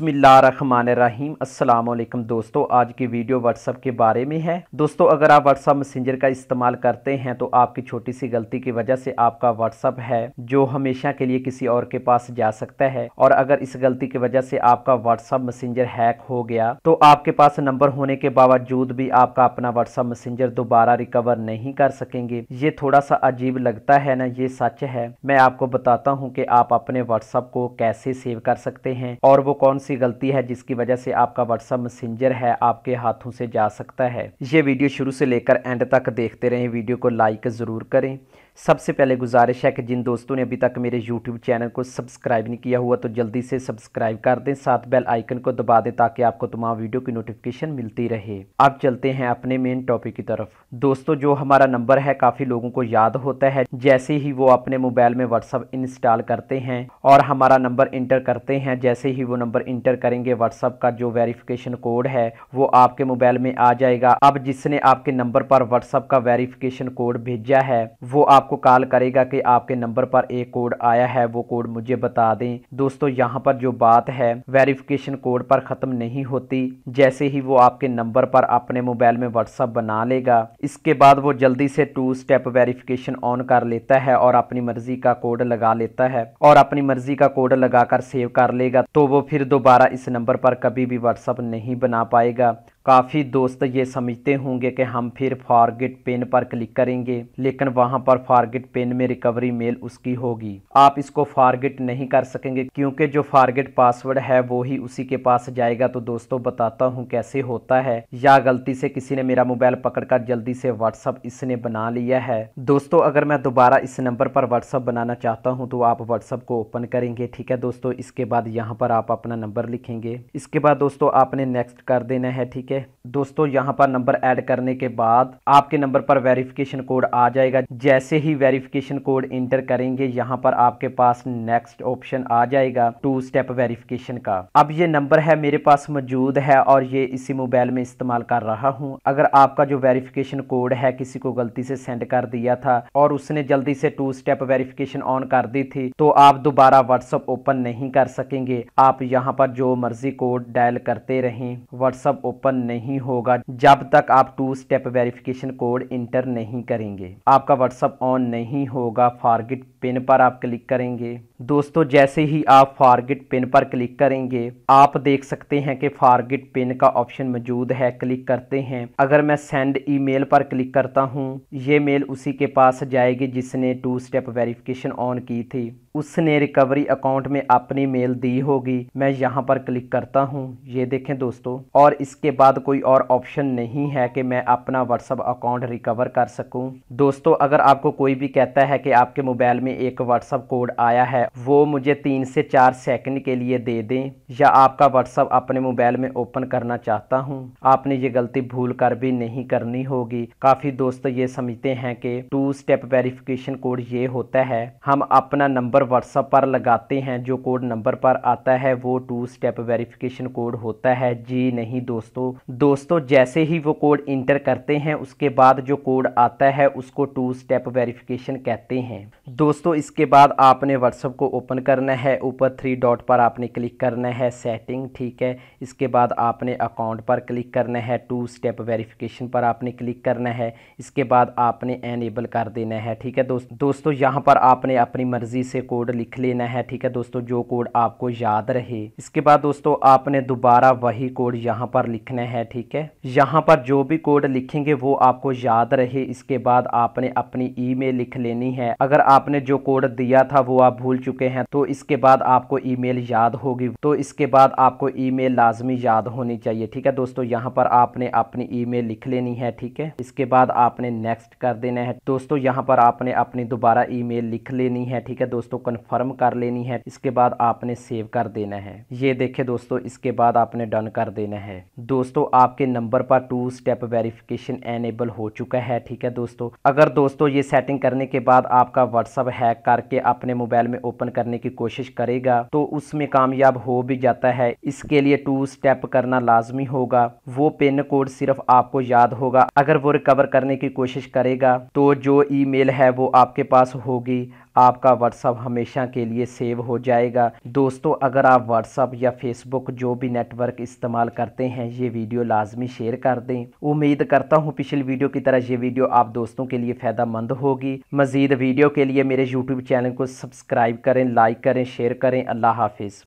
बिस्मिल्लाहिर्रहमानिर्रहीम। अस्सलाम वालेकुम दोस्तों, आज की वीडियो व्हाट्सअप के बारे में है। दोस्तों, अगर आप व्हाट्सअप मैसेंजर का इस्तेमाल करते हैं तो आपकी छोटी सी गलती की वजह से आपका व्हाट्सअप है जो हमेशा के लिए किसी और के पास जा सकता है। और अगर इस गलती की वजह से आपका व्हाट्सअप मैसेंजर हैक हो गया तो आपके पास नंबर होने के बावजूद भी आपका अपना व्हाट्सअप मैसेंजर दोबारा रिकवर नहीं कर सकेंगे। ये थोड़ा सा अजीब लगता है ना, ये सच है। मैं आपको बताता हूँ कि आप अपने व्हाट्सअप को कैसे सेव कर सकते हैं और वो कौन सी गलती है जिसकी वजह से आपका व्हाट्सएप मैसेंजर है आपके हाथों से जा सकता है। ये वीडियो शुरू से लेकर एंड तक देखते रहें। वीडियो को लाइक ज़रूर करें। सबसे पहले गुजारिश है कि जिन दोस्तों ने अभी तक मेरे YouTube चैनल को सब्सक्राइब नहीं किया हुआ तो जल्दी से सब्सक्राइब कर दें, साथ बेल आइकन को दबा दें ताकि आपको तमाम वीडियो की नोटिफिकेशन मिलती रहे। अब चलते हैं अपने मेन टॉपिक की तरफ। दोस्तों, जो हमारा नंबर है काफ़ी लोगों को याद होता है। जैसे ही वो अपने मोबाइल में व्हाट्सअप इंस्टॉल करते हैं और हमारा नंबर इंटर करते हैं, जैसे ही वो नंबर इंटर करेंगे व्हाट्सअप का जो वेरिफिकेशन कोड है वो आपके मोबाइल में आ जाएगा। अब जिसने आपके नंबर पर व्हाट्सअप का वेरिफिकेशन कोड भेजा है वो आपको कॉल करेगा कि आपके नंबर पर एक कोड आया है, वो कोड मुझे बता दें। दोस्तों, यहाँ पर जो बात है वेरिफिकेशन कोड पर ख़त्म नहीं होती। जैसे ही वो आपके नंबर पर अपने मोबाइल में व्हाट्सअप बना लेगा, इसके बाद वो जल्दी से 2 स्टेप वेरिफिकेशन ऑन कर लेता है और अपनी मर्जी का कोड लगा लेता है और अपनी मर्जी का कोड लगाकर सेव कर लेगा। तो वो फिर दोबारा इस नंबर पर कभी भी व्हाट्सअप नहीं बना पाएगा। काफ़ी दोस्त ये समझते होंगे कि हम फिर फॉरगेट पिन पर क्लिक करेंगे, लेकिन वहां पर फॉरगेट पिन में रिकवरी मेल उसकी होगी। आप इसको फॉरगेट नहीं कर सकेंगे क्योंकि जो फॉरगेट पासवर्ड है वो ही उसी के पास जाएगा। तो दोस्तों, बताता हूं कैसे होता है, या गलती से किसी ने मेरा मोबाइल पकड़कर जल्दी से व्हाट्सअप इसने बना लिया है। दोस्तों, अगर मैं दोबारा इस नंबर पर व्हाट्सअप बनाना चाहता हूँ तो आप व्हाट्सअप को ओपन करेंगे, ठीक है दोस्तों। इसके बाद यहाँ पर आप अपना नंबर लिखेंगे। इसके बाद दोस्तों आपने नेक्स्ट कर देना है, ठीक है दोस्तों। यहाँ पर नंबर ऐड करने के बाद आपके नंबर पर वेरिफिकेशन कोड आ जाएगा। जैसे ही वेरिफिकेशन कोड इंटर करेंगे यहाँ पर आपके पास नेक्स्ट ऑप्शन आ जाएगा 2 स्टेप वेरिफिकेशन का। अब ये नंबर है मेरे पास मौजूद है और ये इसी मोबाइल में इस्तेमाल कर रहा हूँ। अगर आपका जो वेरिफिकेशन कोड है किसी को गलती से सेंड कर दिया था और उसने जल्दी से 2 स्टेप वेरिफिकेशन ऑन कर दी थी तो आप दोबारा व्हाट्सअप ओपन नहीं कर सकेंगे। आप यहाँ पर जो मर्जी कोड डायल करते रहें, व्हाट्सअप ओपन नहीं होगा जब तक आप 2 स्टेप वेरिफिकेशन कोड इंटर नहीं करेंगे। आपका व्हाट्सअप ऑन नहीं होगा। फॉरगेट पिन पर आप क्लिक करेंगे। दोस्तों, जैसे ही आप फॉरगेट पिन पर क्लिक करेंगे आप देख सकते हैं कि फॉरगेट पिन का ऑप्शन मौजूद है। क्लिक करते हैं। अगर मैं सेंड ईमेल पर क्लिक करता हूं, ये मेल उसी के पास जाएगी जिसने 2 स्टेप वेरिफिकेशन ऑन की थी। उसने रिकवरी अकाउंट में अपनी मेल दी होगी। मैं यहाँ पर क्लिक करता हूँ, ये देखें दोस्तों, और इसके बाद कोई और ऑप्शन नहीं है कि मैं अपना व्हाट्सअप अकाउंट रिकवर कर सकूँ। दोस्तों, अगर आपको कोई भी कहता है कि आपके मोबाइल में एक व्हाट्सअप कोड आया है, वो मुझे 3 से 4 सेकंड के लिए दे दें, या आपका व्हाट्सअप अपने मोबाइल में ओपन करना चाहता हूँ, आपने ये गलती भूल कर भी नहीं करनी होगी। काफ़ी दोस्त ये समझते हैं कि 2 स्टेप वेरिफिकेशन कोड ये होता है, हम अपना नंबर व्हाट्सएप पर लगाते हैं, जो कोड नंबर पर आता है वो 2 स्टेप वेरिफिकेशन कोड होता है। जी नहीं दोस्तों, जैसे ही वो कोड इंटर करते हैं उसके बाद जो कोड आता है उसको 2 स्टेप वेरिफिकेशन कहते हैं। दोस्तों, इसके बाद आपने व्हाट्सएप को ओपन करना है। ऊपर 3 डॉट पर आपने क्लिक करना है, सेटिंग, ठीक है। इसके बाद आपने अकाउंट पर क्लिक करना है, 2 स्टेप वेरिफिकेशन पर आपने क्लिक करना है। इसके बाद आपने एनेबल कर देना है, ठीक है दोस्तों। यहाँ पर आपने अपनी मर्जी से कोड लिख लेना है, ठीक है दोस्तों, जो कोड आपको याद रहे। इसके बाद दोस्तों आपने दोबारा वही कोड यहाँ पर लिखना है, ठीक है। यहाँ पर जो भी कोड लिखेंगे वो आपको याद रहे। इसके बाद आपने अपनी ईमेल लिख लेनी है। अगर आपने जो कोड दिया था वो आप भूल चुके हैं तो इसके बाद आपको ईमेल याद होगी, तो इसके बाद आपको ईमेल लाजमी याद होनी चाहिए, ठीक है दोस्तों। यहाँ पर आपने अपनी ईमेल लिख लेनी है, ठीक है। इसके बाद आपने नेक्स्ट कर देना है। दोस्तों, यहाँ पर आपने अपनी दोबारा ईमेल लिख लेनी है, ठीक है दोस्तों, कन्फर्म कर लेनी है। इसके बाद आपने सेव कर देना है। ये देखें दोस्तों, इसके बाद आपने डन कर देना है। दोस्तों, आपके नंबर पर 2 स्टेप वेरिफिकेशन एनेबल हो चुका है, ठीक है दोस्तों। अगर दोस्तों ये सेटिंग करने के बाद आपका व्हाट्सएप हैक करके अपने मोबाइल में ओपन करने की कोशिश करेगा तो उसमें कामयाब हो भी जाता है। इसके लिए 2 स्टेप करना लाजमी होगा। वो पिन कोड सिर्फ आपको याद होगा। अगर वो रिकवर करने की कोशिश करेगा तो जो ईमेल है वो आपके पास होगी, आपका व्हाट्सअप हमेशा के लिए सेव हो जाएगा। दोस्तों अगर आप व्हाट्सअप या फेसबुक जो भी नेटवर्क इस्तेमाल करते हैं ये वीडियो लाजमी शेयर कर दें। उम्मीद करता हूँ पिछली वीडियो की तरह ये वीडियो आप दोस्तों के लिए फ़ायदेमंद होगी। मज़ीद वीडियो के लिए मेरे यूट्यूब चैनल को सब्सक्राइब करें, लाइक करें, शेयर करें। अल्लाह हाफिज़।